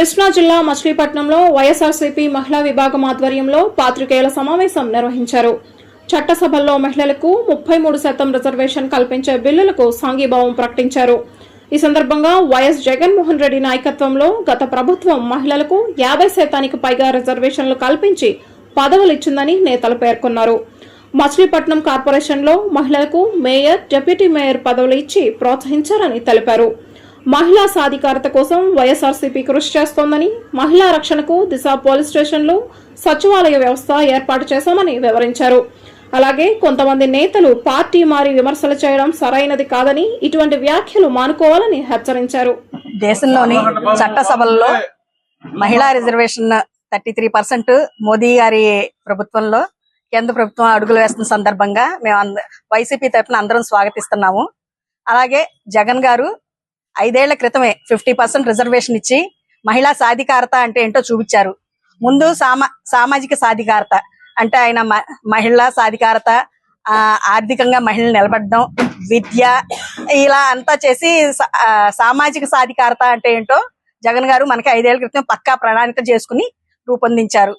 కృష్ణా జిల్లా మచిలీపట్నంలో వైఎస్ఆర్సీపీ మహిళా విభాగం ఆధ్వర్యంలో పాత్రికేయుల సమావేశం నిర్వహించారు. చట్టసభల్లో మహిళలకు 33% రిజర్వేషన్ కల్పించే బిల్లులకు సంఘీభావం ప్రకటించారు. ఈ సందర్భంగా వైఎస్ జగన్మోహన్ రెడ్డి నాయకత్వంలో గత ప్రభుత్వం మహిళలకు 50% పైగా రిజర్వేషన్లు కల్పించి పదవులు ఇచ్చిందని నేతలు పేర్కొన్నారు. మచిలీపట్నం కార్పొరేషన్లో మహిళలకు మేయర్, డిప్యూటీ మేయర్ పదవులు ఇచ్చి ప్రోత్సహించారని తెలిపారు. మహిళా సాధికారత కోసం వైఎస్ఆర్సీపీ కృషి చేస్తోందని, మహిళా రక్షణకు దిశ పోలీస్ స్టేషన్లు, సచివాలయ వ్యవస్థ ఏర్పాటు చేశామని వివరించారు. అలాగే కొంతమంది నేతలు పార్టీ మారి విమర్శలు చేయడం సరైనది కాదని, ఇటువంటి వ్యాఖ్యలు మానుకోవాలని హెచ్చరించారు. దేశంలోని చట్టసభల్లో మహిళా రిజర్వేషన్ 33% మోదీ గారి ప్రభుత్వంలో కేంద్ర ప్రభుత్వం అడుగులు వేస్తున్న సందర్భంగా మేము వైసీపీ తరఫున అందరం స్వాగతిస్తున్నాము. అలాగే జగన్ గారు 5 ఏళ్ల క్రితమే 50% రిజర్వేషన్ ఇచ్చి మహిళా సాధికారత అంటే ఏంటో చూపించారు. ముందు సామాజిక సాధికారత అంటే ఆయన మహిళా సాధికారత, ఆర్థికంగా మహిళలు నిలబడడం, విద్య, ఇలా అంతా చేసి సామాజిక సాధికారత అంటే ఏంటో జగన్ గారు మనకి 5 ఏళ్ల క్రితం పక్కా ప్రణాళిక చేసుకుని రూపొందించారు.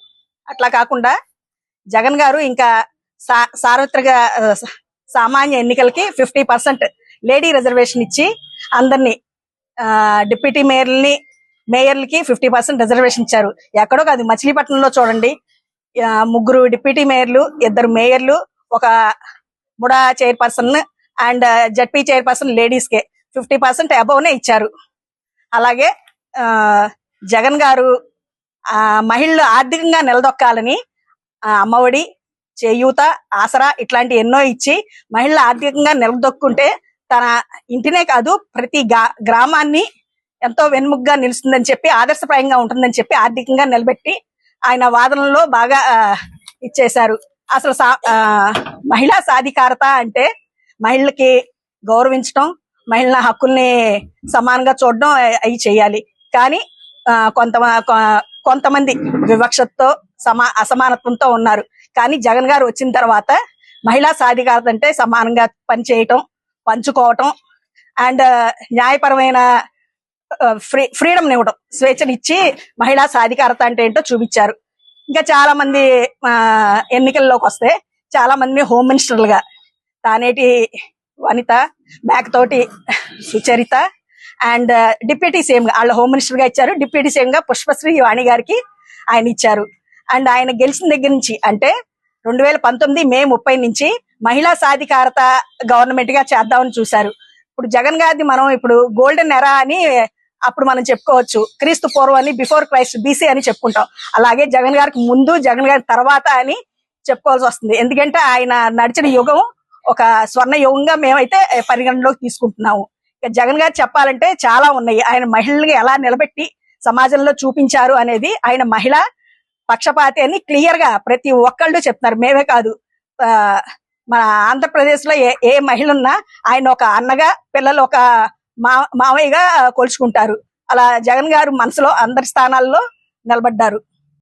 అట్లా కాకుండా జగన్ గారు ఇంకా సార్వత్రిక సామాన్య ఎన్నికలకి 50% లేడీ రిజర్వేషన్ ఇచ్చి అందరినీ డిప్యూటీ మేయర్లకి 50% రిజర్వేషన్ ఇచ్చారు. ఎక్కడో కాదు, మచిలీపట్నంలో చూడండి, 3 డిప్యూటీ మేయర్లు, 2 మేయర్లు, ఒక MUDA chairperson and ZP chairperson ladies K 50% above నే ఇచ్చారు. అలాగే జగన్ గారు మహిళలు ఆర్థికంగా నిలదొక్కాలని అమ్మఒడి, చేయూత, ఆసరా ఇట్లాంటి ఎన్నో ఇచ్చి మహిళలు ఆర్థికంగా నిలదొక్కుంటే తన ఇంటినే కాదు ప్రతి గ్రామాన్ని ఎంతో వెన్ముగ్గా నిలుస్తుందని చెప్పి, ఆదర్శప్రాయంగా ఉంటుందని చెప్పి ఆర్థికంగా నిలబెట్టి ఆయన వాదనలో బాగా ఇచ్చేశారు. అసలు మహిళా సాధికారత అంటే మహిళలకి గౌరవించడం, మహిళల హక్కుల్ని సమానంగా చూడడం అవి చేయాలి. కానీ కొంతమంది వివక్షతో అసమానత్వంతో ఉన్నారు. కానీ జగన్ గారు వచ్చిన తర్వాత మహిళా సాధికారత అంటే సమానంగా పనిచేయటం, పంచుకోవటం అండ్ న్యాయపరమైన ఫ్రీడమ్ ఇవ్వడం, స్వేచ్ఛనిచ్చి మహిళా సాధికారత అంటే ఏంటో చూపించారు. ఇంకా చాలా మంది ఎన్నికల్లోకి వస్తే చాలా మంది హోమ్ మినిస్టర్లుగా Taneti Vanitha, Mekathoti Sucharitha and deputy CM గా వాళ్ళ హోమ్ మినిస్టర్ గా ఇచ్చారు. డిప్యూటీ సీఎం గా పుష్పశ్రీ వాణి గారికి ఆయన ఇచ్చారు. అండ్ ఆయన గెలిచిన దగ్గర నుంచి అంటే 2019 మే 30 నుంచి మహిళా సాధికారత గవర్నమెంట్ గా చేద్దామని చూశారు. ఇప్పుడు జగన్ గారిది మనం ఇప్పుడు గోల్డెన్ ఎరా అని అప్పుడు మనం చెప్పుకోవచ్చు, క్రీస్తు పూర్వం అని, బిఫోర్ క్రైస్ట్ బీసీ అని చెప్పుకుంటాం. అలాగే జగన్ గారికి ముందు, జగన్ గారి తర్వాత అని చెప్పుకోవాల్సి వస్తుంది. ఎందుకంటే ఆయన నడిచిన యుగం ఒక స్వర్ణ యుగంగా మేమైతే పరిగణలోకి తీసుకుంటున్నాము. ఇక జగన్ గారు చెప్పాలంటే చాలా ఉన్నాయి. ఆయన మహిళల్ని ఎలా నిలబెట్టి సమాజంలో చూపించారు అనేది, ఆయన మహిళ పక్షపాతి అని క్లియర్ గా ప్రతి ఒక్కళ్ళు చెప్తున్నారు. మేమే కాదు, మన ఆంధ్రప్రదేశ్ లో ఏ మహిళ ఉన్నా ఆయన ఒక అన్నగా, పిల్లలు ఒక మావయ్యగా కొలుచుకుంటారు. అలా జగన్ గారు మనసులో అందరి స్థానాల్లో నిలబడ్డారు.